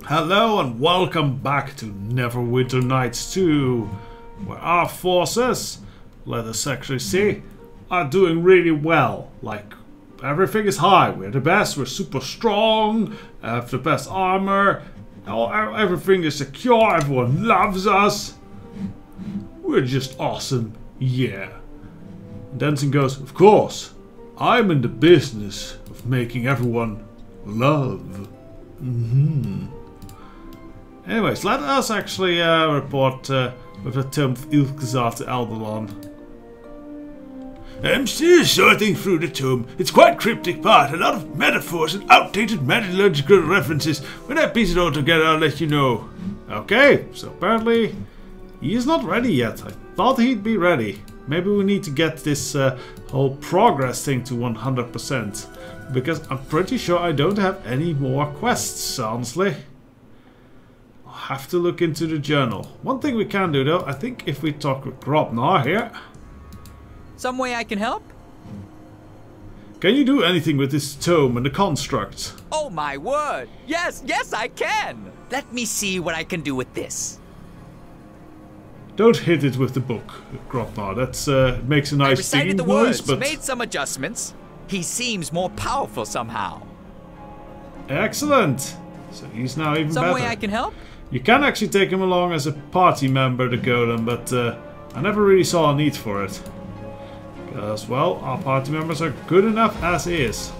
Hello and welcome back to Neverwinter Nights 2, where our forces, let us actually see, are doing really well. Like, everything is high, we're the best, we're super strong, have the best armor, everything is secure, everyone loves us. We're just awesome, yeah. And Denzon goes, of course, I'm in the business of making everyone love. Anyways, let us actually report with the Tomb of Ilkazar to Alderaan. I'm still sorting through the tomb. It's quite cryptic part, a lot of metaphors and outdated metallurgical references. When I piece it all together, I'll let you know. Okay, so apparently he is not ready yet. I thought he'd be ready. Maybe we need to get this whole progress thing to 100%. Because I'm pretty sure I don't have any more quests, honestly. I'll have to look into the journal. One thing we can do though, I think if we talk with Grobnar here. Some way I can help? Can you do anything with this tome and the construct? Oh my word! Yes, I can! Let me see what I can do with this. Don't hit it with the book, Grobnar. That's it makes a nice I recited the noise, words, but made some adjustments. He seems more powerful somehow. Excellent! So he's now even better. Some way I can help? You can actually take him along as a party member, the golem, but I never really saw a need for it. Because, well, our party members are good enough as is.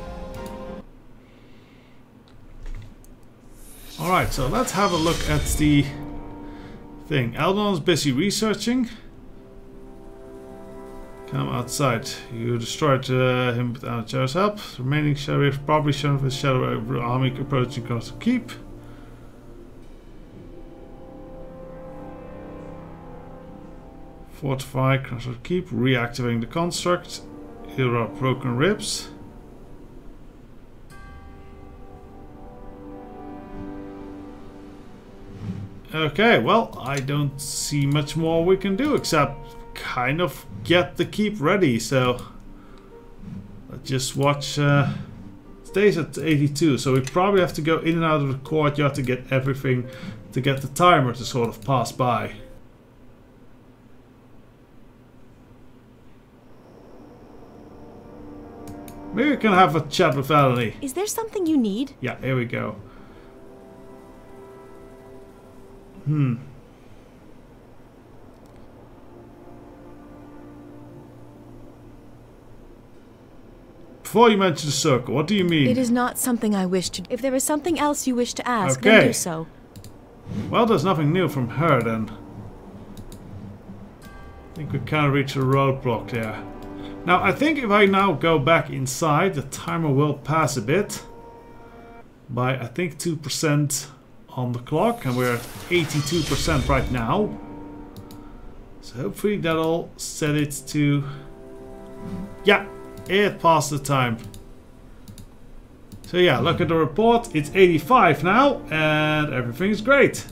Alright, so let's have a look at the thing. Alderaan is busy researching. Come outside. You destroyed him without Jerro's help. The remaining sheriff probably shown with his shadow army approaching Castle Keep. Fortify, Castle Keep, reactivating the construct. Here are broken ribs. Okay, well, I don't see much more we can do except kind of get the keep ready, so let's just watch. Stays at 82, so we probably have to go in and out of the courtyard to get everything, to get the timer to sort of pass by. Maybe we can have a chat with Eleni. Is there something you need? Yeah, here we go. Before you mention the circle, what do you mean? It is not something I wish to. If there is something else you wish to ask, Okay. then do so. Well, there's nothing new from her then. I think we kind of reached a roadblock there. Now, I think if I now go back inside, the timer will pass a bit. By, I think, 2% on the clock. And we're at 82% right now. So hopefully that'll set it to... Yeah, it passed the time. So yeah, look at the report. It's 85 now. And everything's great.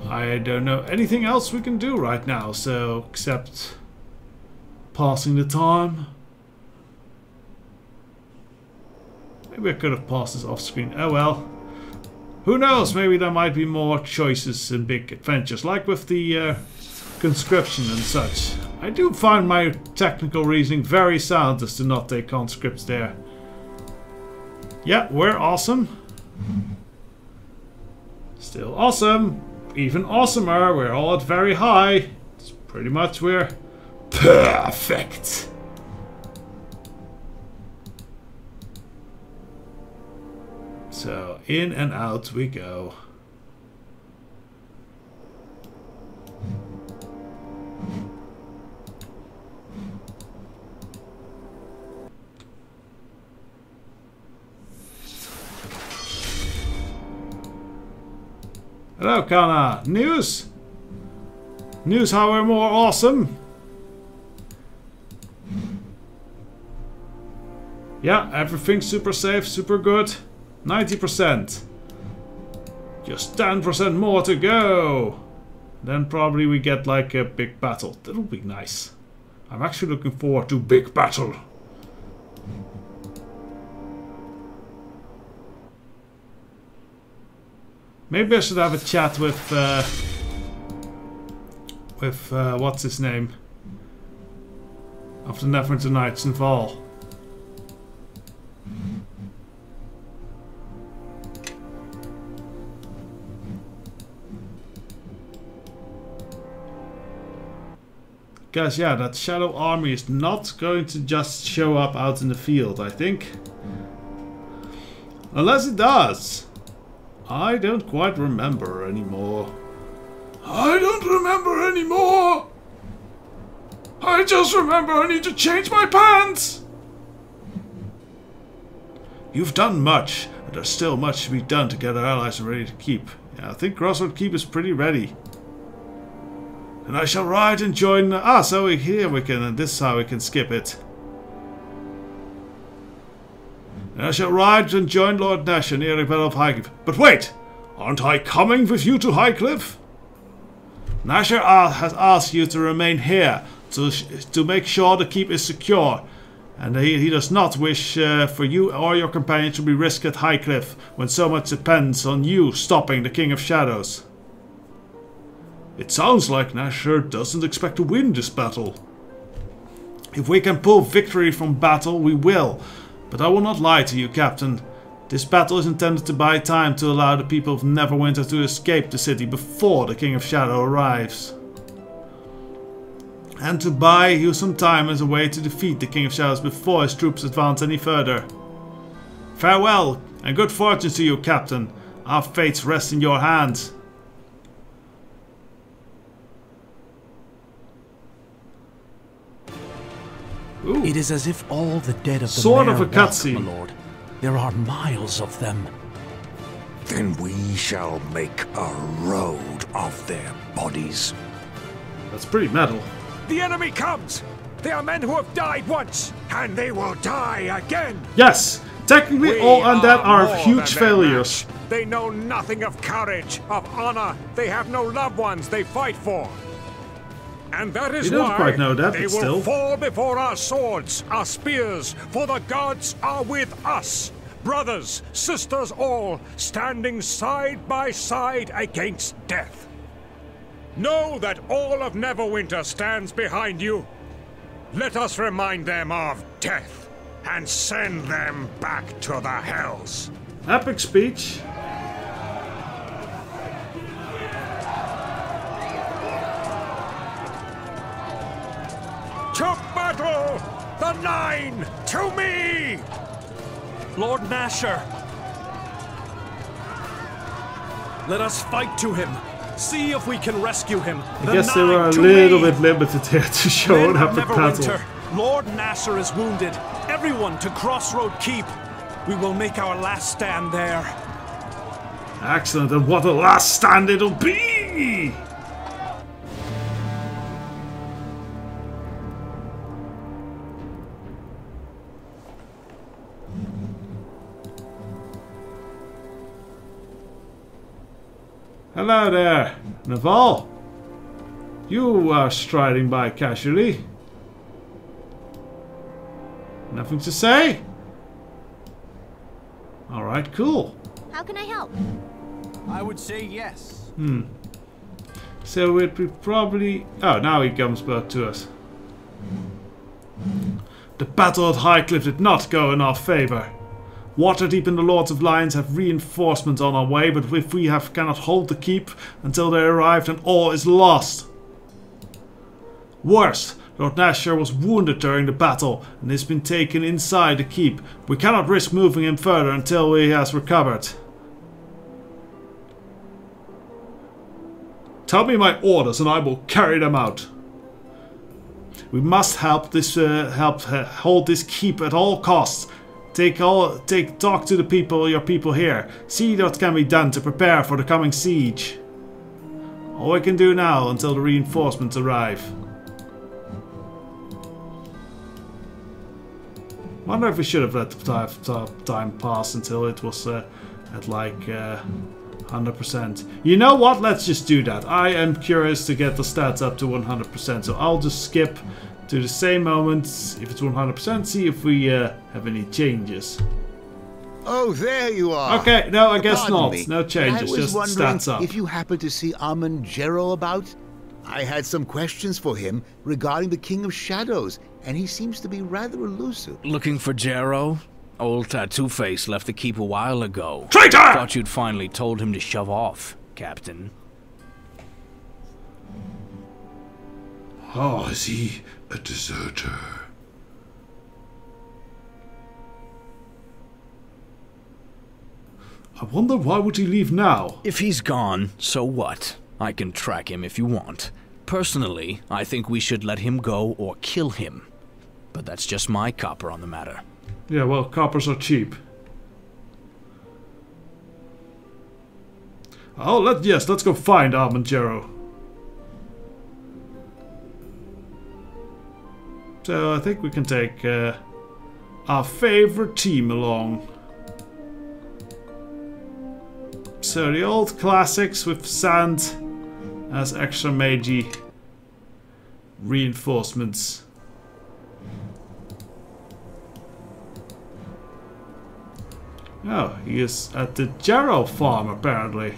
I don't know anything else we can do right now. So, except... passing the time. Maybe I could have passed this off screen. Oh well. Who knows? Maybe there might be more choices in big adventures, like with the conscription and such. I do find my technical reasoning very sound as to not take conscripts there. Yeah, we're awesome. Still awesome. Even awesomer. We're all at very high. It's pretty much we're perfect. So in and out we go. Hello, Kana. News? News how we're more awesome? Yeah, everything's super safe, super good. 90%. Just 10% more to go. Then probably we get like a big battle. That'll be nice. I'm actually looking forward to big battle. Maybe I should have a chat with what's his name? Of the Neverwinter Nights in Val. Guys, yeah, that shadow army is not going to just show up out in the field, I think. Unless it does. I don't quite remember anymore. I don't remember anymore. I just remember I need to change my pants. You've done much, and there's still much to be done to get our allies ready to keep. Yeah, I think Crossroad Keep is pretty ready. And I shall ride and join... so here we can... And this is how we can skip it. And I shall ride and join Lord Nasher near the Battle of Highcliffe. But wait! Aren't I coming with you to Highcliffe? Nasher has asked you to remain here to make sure the keep is secure. And he does not wish for you or your companion to be risked at Highcliffe when so much depends on you stopping the King of Shadows. It sounds like Nasher doesn't expect to win this battle. If we can pull victory from battle, we will. But I will not lie to you, Captain. This battle is intended to buy time to allow the people of Neverwinter to escape the city before the King of Shadow arrives. And to buy you some time as a way to defeat the King of Shadows before his troops advance any further. Farewell, and good fortune to you, Captain. Our fates rest in your hands. Ooh. It is as if all the dead of the sort of a mare walk, cutscene, my lord. There are miles of them. Then we shall make a road of their bodies. That's pretty metal. The enemy comes! They are men who have died once, and they will die again! Yes! Technically, all undead are huge failures. They know nothing of courage, of honor. They have no loved ones they fight for. And that is You don't why quite know that, they but will still. fall before our swords, our spears, for the gods are with us. Brothers, sisters all, standing side by side against death. Know that all of Neverwinter stands behind you. Let us remind them of death and send them back to the hells. Epic speech. To battle! The Nine! To me! Lord Nasher! Let us fight to him. See if we can rescue him. I guess they were a little bit limited here to show an epic battle. Lord Nasher is wounded. Everyone to Crossroad Keep. We will make our last stand there. Excellent, and what a last stand it'll be! Hello there, Naval. You are striding by casually. Nothing to say? Alright, cool. How can I help? I would say yes. So it would probably... Oh, now he comes back to us. The battle at Highcliffe did not go in our favor. Waterdeep and the Lords of Lions have reinforcements on our way, but if we cannot hold the keep until they arrive, then all is lost. Worse, Lord Nasher was wounded during the battle and has been taken inside the keep. We cannot risk moving him further until he has recovered. Tell me my orders and I will carry them out. We must help hold this keep at all costs. Talk to the people, your people here. See what can be done to prepare for the coming siege. All we can do now until the reinforcements arrive. Wonder if we should have let the time pass until it was at like 100%. You know what? Let's just do that. I am curious to get the stats up to 100%, so I'll just skip to the same moment, if it's 100%, see if we have any changes. Oh, there you are. Okay, no, I guess Pardon not. me. No changes, I was just wondering stats up. if you happen to see Jerro about? I had some questions for him regarding the King of Shadows, and he seems to be rather elusive. Looking for Jerro? Old Tattoo Face left the keep a while ago. Traitor! Thought you'd finally told him to shove off, Captain. Oh, is he a deserter? I wonder why would he leave now? If he's gone, so what? I can track him if you want. Personally, I think we should let him go or kill him. But that's just my copper on the matter. Yeah, well, coppers are cheap. Oh, let's go find Jerro. So I think we can take our favorite team along. So the old classics with sand as extra magey reinforcements. Oh, he is at the Jerro farm apparently.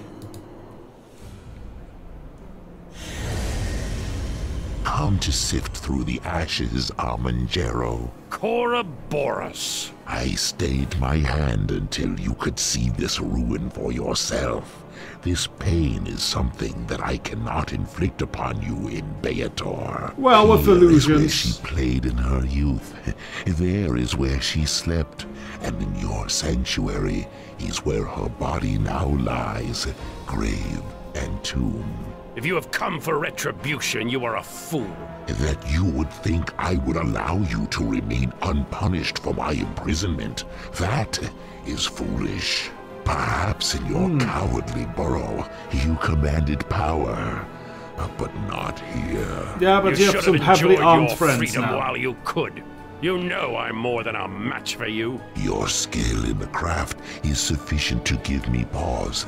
Come to sift through the ashes, Jerro. Corroborus. I stayed my hand until you could see this ruin for yourself. This pain is something that I cannot inflict upon you in Beator. Well, with Here is illusions. where she played in her youth. There is where she slept. And in your sanctuary is where her body now lies, grave and tomb. If you have come for retribution, you are a fool. That you would think I would allow you to remain unpunished for my imprisonment, that is foolish. Perhaps in your cowardly burrow, you commanded power, but not here. Yeah, but you have some heavily armed friends freedom now. while you could. You know I'm more than a match for you. Your skill in the craft is sufficient to give me pause.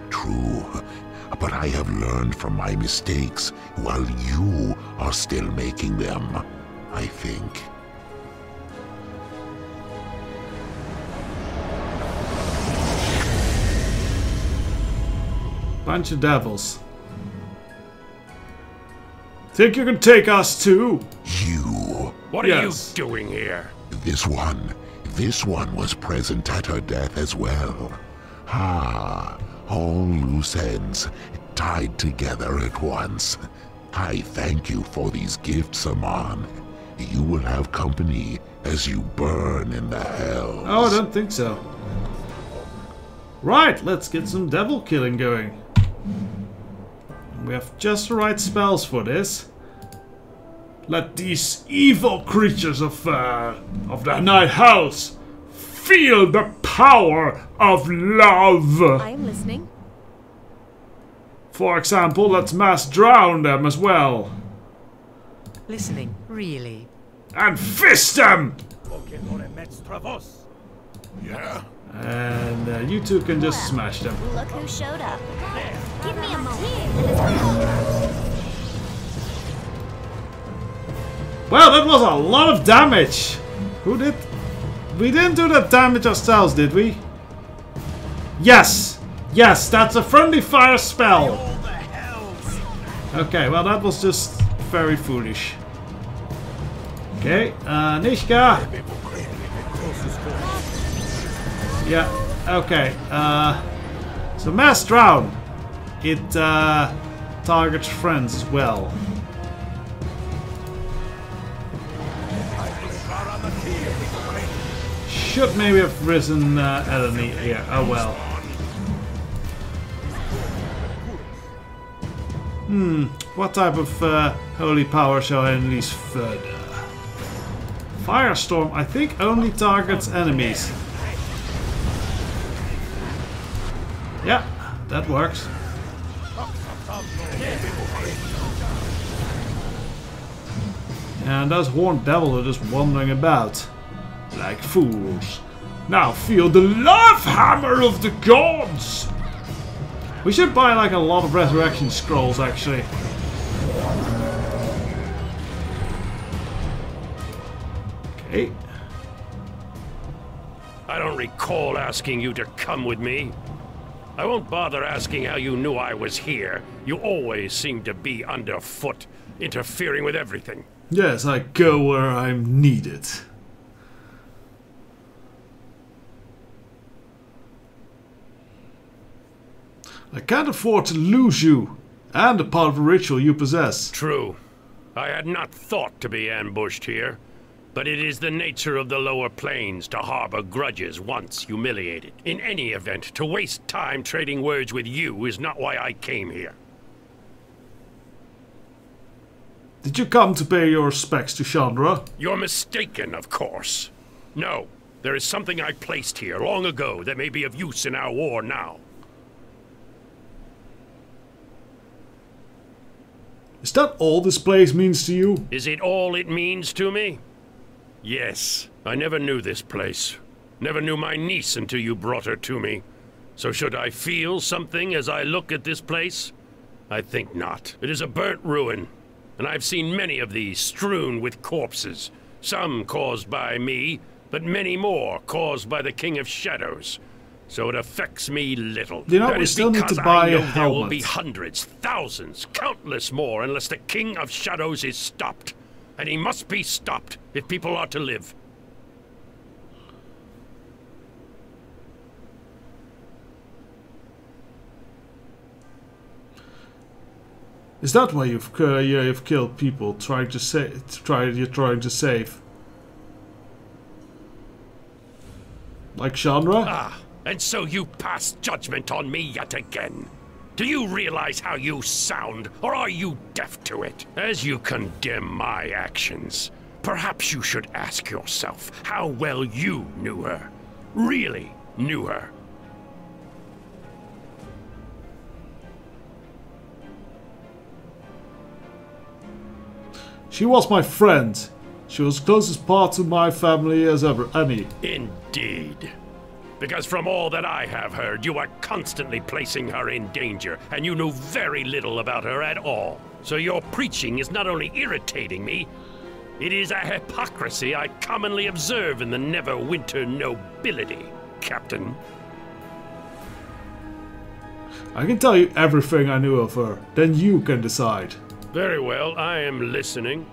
True, but I have learned from my mistakes while you are still making them, I think. Bunch of devils. Think you can take us too? You. What are you doing here? This one was present at her death as well. All loose ends tied together at once. I thank you for these gifts, Aman. You will have company as you burn in the hells. Oh, I don't think so. Right, let's get some devil killing going. We have just the right spells for this. Let these evil creatures of the night house feel the power of love. I am listening. For example, let's mass drown them as well. Listening, really. And fist them! Yeah. And you two can just smash them. Look who showed up. Give me a moment. Well, that was a lot of damage. Who did? We didn't do that damage ourselves, did we? Yes! Yes, that's a friendly fire spell. Okay, well that was just very foolish. Okay, Nishka. Yeah, okay. So Mass Drown. It targets friends as well. Should maybe have risen enemy here. Oh well. What type of holy power shall I unleash further? Firestorm, I think, only targets enemies. Yeah, that works. And those horned devils are just wandering about like fools. Now feel the love hammer of the gods! We should buy like a lot of resurrection scrolls actually. Okay. I don't recall asking you to come with me. I won't bother asking how you knew I was here. You always seem to be underfoot, interfering with everything. Yes, I go where I'm needed. I can't afford to lose you, and a part of the ritual you possess. True. I had not thought to be ambushed here, but it is the nature of the lower planes to harbor grudges once humiliated. In any event, to waste time trading words with you is not why I came here. Did you come to pay your respects to Chandra? You're mistaken, of course. No, there is something I placed here long ago that may be of use in our war now. Is that all this place means to you? Is it all it means to me? Yes. I never knew this place. Never knew my niece until you brought her to me. So should I feel something as I look at this place? I think not. It is a burnt ruin, and I've seen many of these strewn with corpses. Some caused by me, but many more caused by the King of Shadows. So it affects me little. You know, that we is still need to because buy I a know there will be helmet. hundreds, thousands, countless more unless the King of Shadows is stopped. And he must be stopped if people are to live. Is that why you've killed people trying to you're trying to save? Like Chandra? Ah, and so you pass judgment on me yet again. Do you realize how you sound, or are you deaf to it? As you condemn my actions, perhaps you should ask yourself how well you knew her. Really knew her. She was my friend. She was the closest part to my family as ever any. Indeed. Because from all that I have heard, you are constantly placing her in danger, and you knew very little about her at all. So your preaching is not only irritating me, it is a hypocrisy I commonly observe in the Neverwinter nobility, Captain. I can tell you everything I knew of her, then you can decide. Very well, I am listening.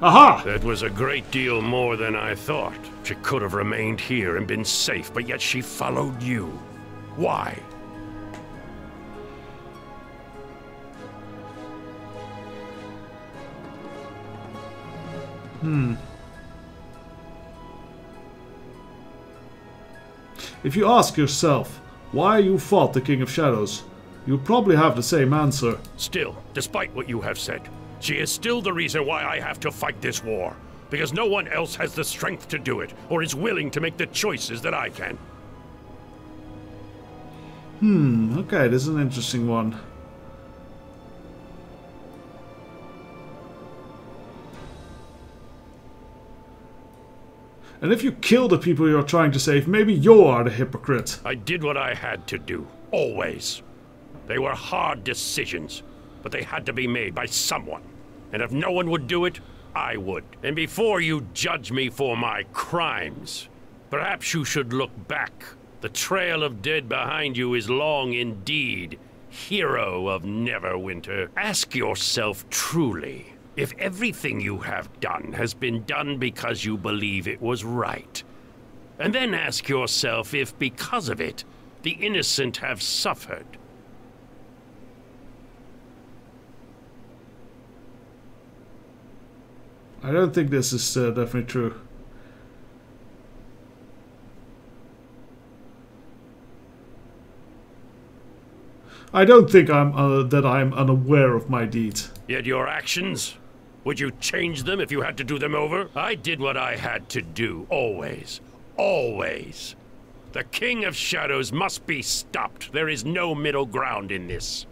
Aha! That was a great deal more than I thought. She could have remained here and been safe, but yet she followed you. Why? If you ask yourself why you fought the King of Shadows, you'll probably have the same answer. Still, despite what you have said, she is still the reason why I have to fight this war. Because no one else has the strength to do it, or is willing to make the choices that I can. Okay, this is an interesting one. And if you kill the people you're trying to save, maybe you are the hypocrite. I did what I had to do, always. They were hard decisions, but they had to be made by someone. And if no one would do it, I would. And before you judge me for my crimes, perhaps you should look back. The trail of dead behind you is long indeed, hero of Neverwinter. Ask yourself truly, if everything you have done has been done because you believe it was right. And then ask yourself if, because of it, the innocent have suffered. I don't think this is definitely true. I don't think that I'm unaware of my deeds. Yet your actions? Would you change them if you had to do them over? I did what I had to do, always. Always. The King of Shadows must be stopped. There is no middle ground in this.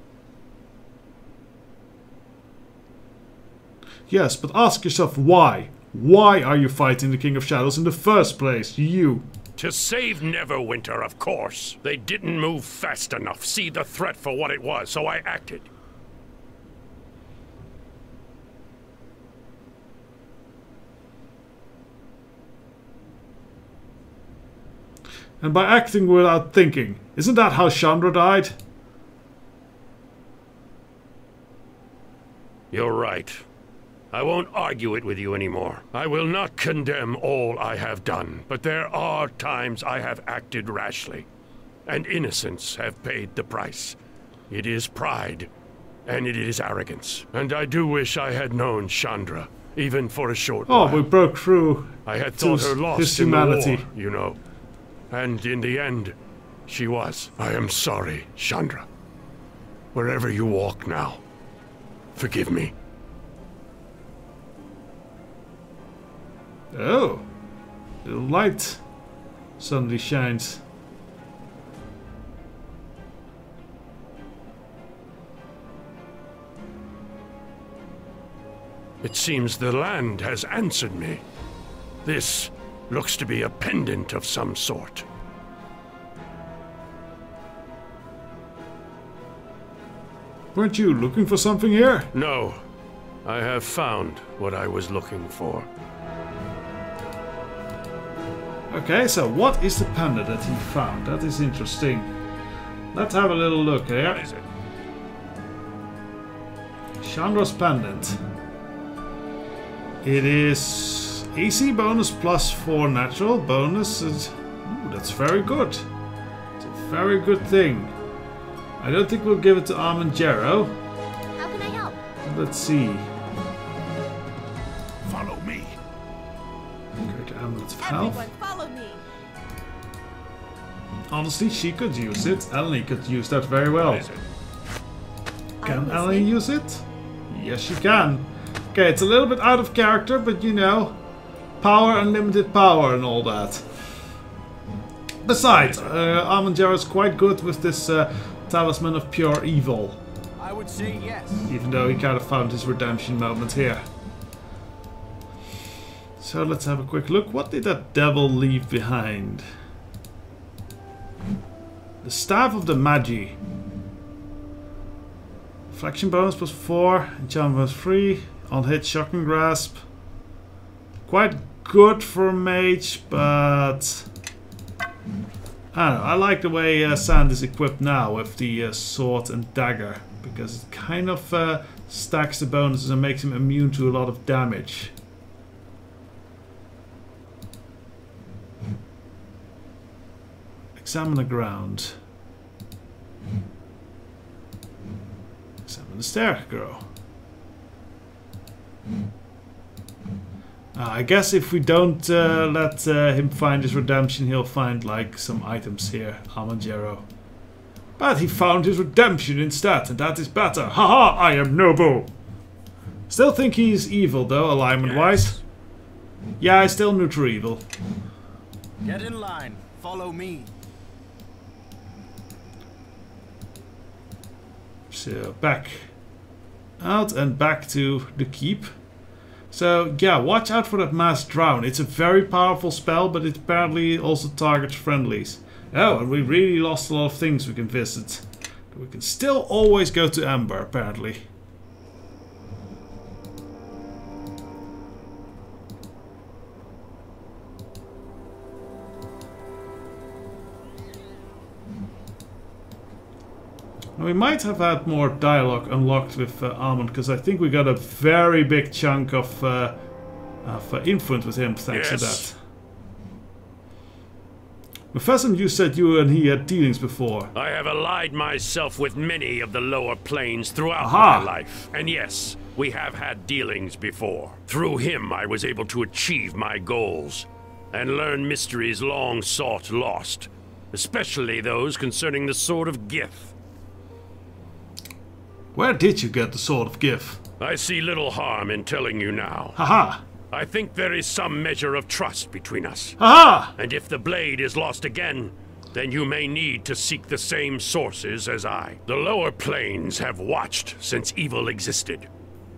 Yes, but ask yourself why. Why are you fighting the King of Shadows in the first place? You. To save Neverwinter, of course. They didn't move fast enough, see the threat for what it was, so I acted. And by acting without thinking. Isn't that how Chandra died? You're right. I won't argue it with you anymore. I will not condemn all I have done, but there are times I have acted rashly, and innocents have paid the price. It is pride, and it is arrogance, and I do wish I had known Chandra, even for a short while. Oh, we broke through. I had thought her lost his in the humanity. war, you know, and in the end, she was. I am sorry, Chandra. Wherever you walk now, forgive me. Oh, the light suddenly shines. It seems the land has answered me. This looks to be a pendant of some sort. Weren't you looking for something here? No, I have found what I was looking for. Okay, so what is the pendant that he found? That is interesting. Let's have a little look here. What is it? Chandra's pendant. It is AC bonus plus 4 natural bonus. Ooh, that's very good. It's a very good thing. I don't think we'll give it to Arm and Jerro. How can I help? Let's see. Follow me. Great Amulet of Health. Everyone, follow me. Honestly, she could use it. Eleni could use that very well. What is it? Can Eleni use it? Yes, she can. Okay, it's a little bit out of character, but you know, power, unlimited power and all that. Besides, Arm Jerro is quite good with this Talisman of Pure Evil. I would say yes. Even though he kind of found his redemption moment here. So let's have a quick look. What did that devil leave behind? The Staff of the Magi. Reflection bonus plus 4, enchantment bonus 3, on hit shocking grasp. Quite good for a mage, but I don't know. I like the way Sand is equipped now with the sword and dagger, because it kind of stacks the bonuses and makes him immune to a lot of damage. Examine the ground. Examine the staircase. I guess if we don't let him find his redemption, he'll find like some items here, Arm Jerro. But he found his redemption instead, and that is better. Haha, I am noble. Still think he's evil though, alignment-wise. Yeah, I still neutral evil. Get in line. Follow me. So back out and back to the keep. So yeah, watch out for that Mass Drown. It's a very powerful spell, but it apparently also targets friendlies. Oh, and we really lost a lot of things we can visit. We can still always go to Amber, apparently. We might have had more dialogue unlocked with Armand, because I think we got a very big chunk of influence with him thanks to that. Professor, you said you and he had dealings before. I have allied myself with many of the lower planes throughout my life. And yes, we have had dealings before. Through him, I was able to achieve my goals and learn mysteries long sought lost, especially those concerning the Sword of Gith. Where did you get the Sword of Gith? I see little harm in telling you now. Haha! I think there is some measure of trust between us. Haha! And if the blade is lost again, then you may need to seek the same sources as I. The lower planes have watched since evil existed,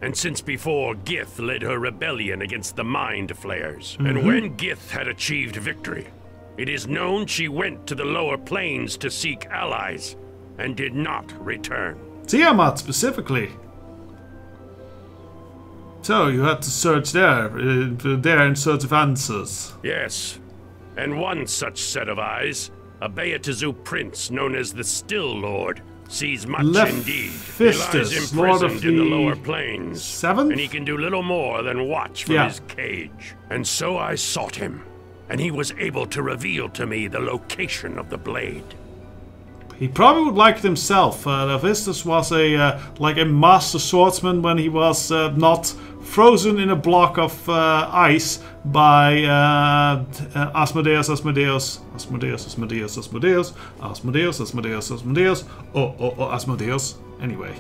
and since before Gith led her rebellion against the Mind Flayers. And when Gith had achieved victory, it is known she went to the lower planes to seek allies, and did not return. Tiamat, specifically. So, you had to search there in search of answers. Yes, and one such set of eyes a Beatazu prince known as the Still Lord, sees much indeed. He lies imprisoned in the lower plains, and he can do little more than watch from his cage. And so I sought him, and he was able to reveal to me the location of the blade. He probably would like it himself. Levistus was like a master swordsman when he was not frozen in a block of ice by Asmodeus. Anyway.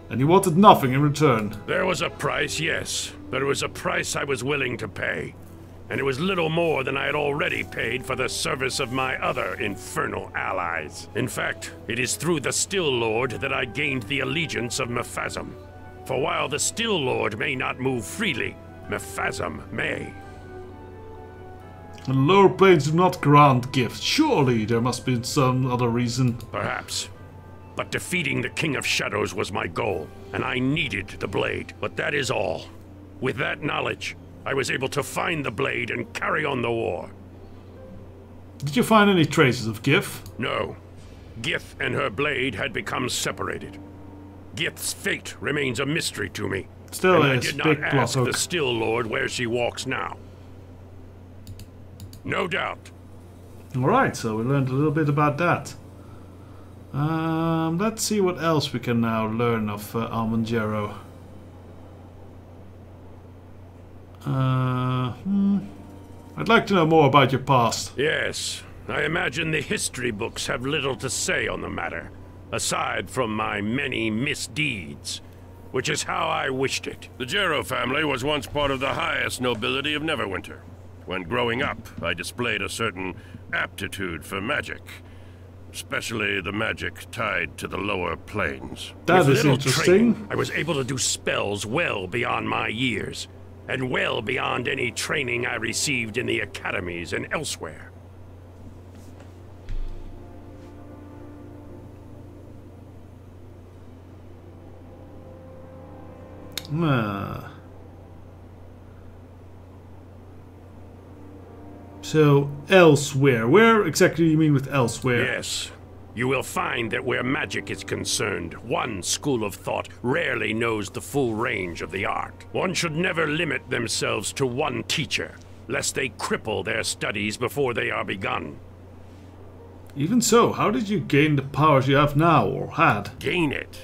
And he wanted nothing in return. There was a price, yes, but it was a price I was willing to pay. And it was little more than I had already paid for the service of my other infernal allies. In fact, it is through the Still Lord that I gained the allegiance of Mephazum. For while the Still Lord may not move freely, Mephazum may. The lower planes do not grant gifts. Surely there must be some other reason. Perhaps. But defeating the King of Shadows was my goal, and I needed the blade. But that is all. With that knowledge, I was able to find the blade and carry on the war. Did you find any traces of Gith? No. Gith and her blade had become separated. Gith's fate remains a mystery to me. Still, and I did not ask the Still Lord where she walks now. No doubt. Alright, so we learned a little bit about that. Let's see what else we can now learn of Jerro. I'd like to know more about your past. Yes, I imagine the history books have little to say on the matter, aside from my many misdeeds, which is how I wished it. The Jerro family was once part of the highest nobility of Neverwinter. When growing up, I displayed a certain aptitude for magic, especially the magic tied to the lower planes. That is interesting. Training, I was able to do spells well beyond my years, and well beyond any training I received in the academies and elsewhere. So, elsewhere. Where exactly do you mean with elsewhere? Yes. You will find that where magic is concerned, one school of thought rarely knows the full range of the art. One should never limit themselves to one teacher, lest they cripple their studies before they are begun. Even so, how did you gain the powers you have now, or had? Gain it?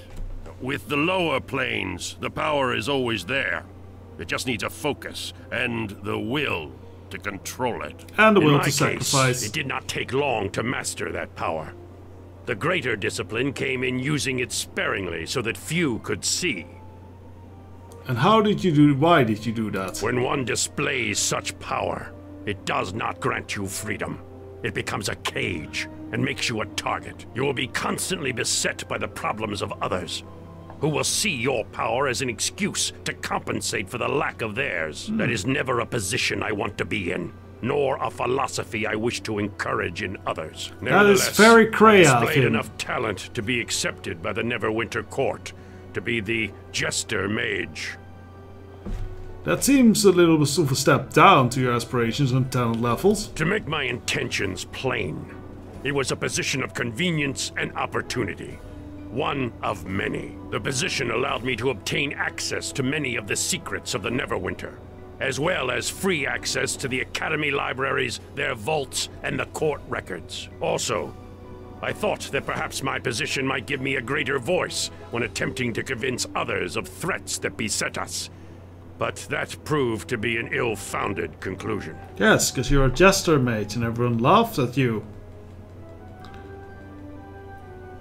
With the lower planes, the power is always there. It just needs a focus, and the will to control it. And the will In my to sacrifice. Case, it did not take long to master that power. The greater discipline came in using it sparingly so that few could see. And why did you do that? When one displays such power, it does not grant you freedom. It becomes a cage and makes you a target. You will be constantly beset by the problems of others, who will see your power as an excuse to compensate for the lack of theirs. That is never a position I want to be in, nor a philosophy I wish to encourage in others. That is very cray I of displayed him. enough talent to be accepted by the Neverwinter court, to be the Jester Mage. That seems a little bit of a step down to your aspirations and talent levels. To make my intentions plain, it was a position of convenience and opportunity. One of many. The position allowed me to obtain access to many of the secrets of the Neverwinter, as well as free access to the Academy libraries, their vaults, and the court records. Also, I thought that perhaps my position might give me a greater voice when attempting to convince others of threats that beset us. But that proved to be an ill-founded conclusion. Yes, because you're a jester mage and everyone laughs at you.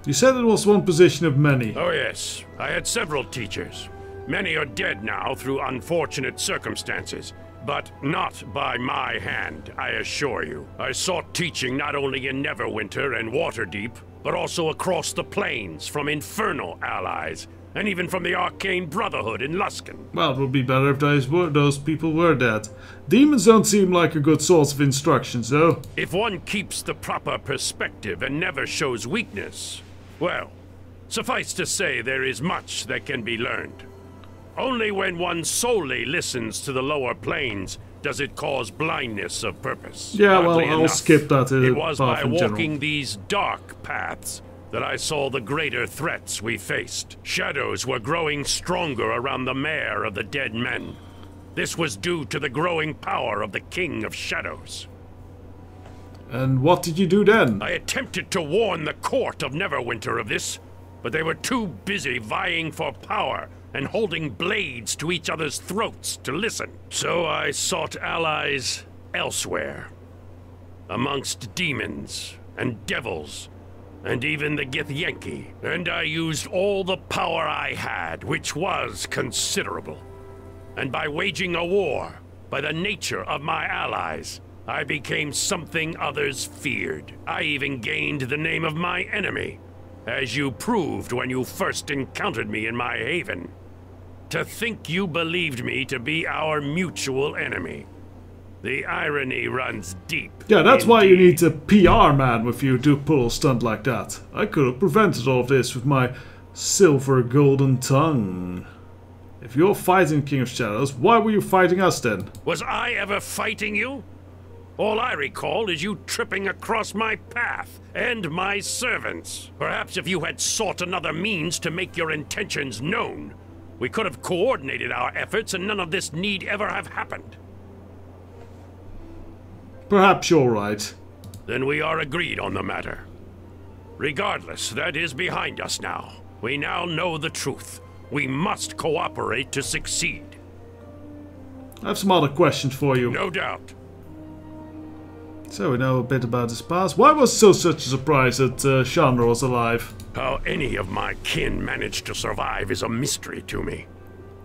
You said it was one position of many. Oh yes, I had several teachers. Many are dead now through unfortunate circumstances, but not by my hand, I assure you. I sought teaching not only in Neverwinter and Waterdeep, but also across the plains from infernal allies, and even from the Arcane Brotherhood in Luskan. Well, it would be better if those people were dead. Demons don't seem like a good source of instructions, though. If one keeps the proper perspective and never shows weakness, well, suffice to say there is much that can be learned. Only when one solely listens to the lower planes does it cause blindness of purpose. Yeah, well, Oddly I'll enough, skip that. It was apart by from walking general. these dark paths that I saw the greater threats we faced. Shadows were growing stronger around the Mayor of the Dead Men. This was due to the growing power of the King of Shadows. And what did you do then? I attempted to warn the court of Neverwinter of this, but they were too busy vying for power and holding blades to each other's throats to listen. So I sought allies elsewhere, amongst demons and devils, and even the Githyanki. And I used all the power I had, which was considerable. And by waging a war, by the nature of my allies, I became something others feared. I even gained the name of my enemy, as you proved when you first encountered me in my haven. To think you believed me to be our mutual enemy. The irony runs deep. Yeah, that's why you need a PR man with you to pull a stunt like that. I could have prevented all of this with my silver golden tongue. If you're fighting King of Shadows, why were you fighting us then? Was I ever fighting you? All I recall is you tripping across my path and my servants. Perhaps if you had sought another means to make your intentions known, we could have coordinated our efforts and none of this need ever have happened. Perhaps you're right. Then we are agreed on the matter. Regardless, that is behind us now. We now know the truth. We must cooperate to succeed. I have some other questions for you. No doubt. So we know a bit about his past. Why was so such a surprise that Chandra was alive? How any of my kin managed to survive is a mystery to me.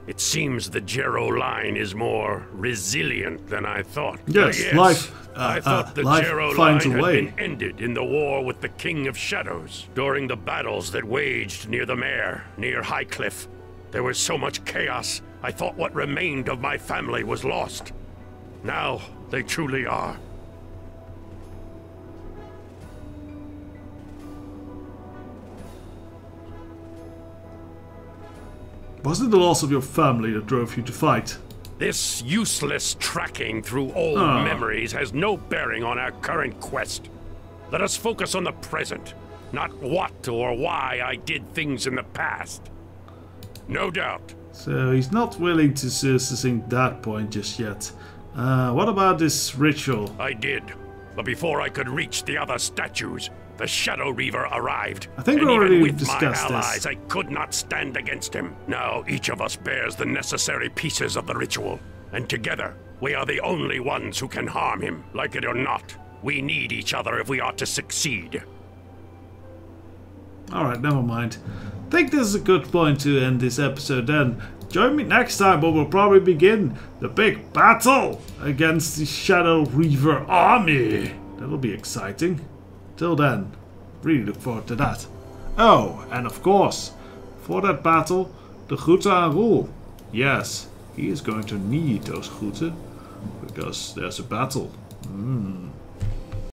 It seems the Jerro line is more resilient than I thought. Yes, life. I thought the life Jerro finds line a had way. been ended in the war with the King of Shadows. During the battles that waged near the Mare, near Highcliff, there was so much chaos, I thought what remained of my family was lost. Now, they truly are. Was it the loss of your family that drove you to fight? This useless tracking through old memories has no bearing on our current quest. Let us focus on the present, not what or why I did things in the past. No doubt. So he's not willing to sink that point just yet. What about this ritual? I did, but before I could reach the other statues, the Shadow Reaver arrived. I think we and already even with discussed my allies, this. I could not stand against him. Now each of us bears the necessary pieces of the ritual, and together we are the only ones who can harm him. Like it or not, we need each other if we are to succeed. Alright, never mind. I think this is a good point to end this episode then. Join me next time where we'll probably begin the big battle against the Shadow Reaver army. That'll be exciting. Till then, really look forward to that. Oh, and of course, for that battle, the Groeten and Roel. Yes, he is going to need those Groeten, because there's a battle.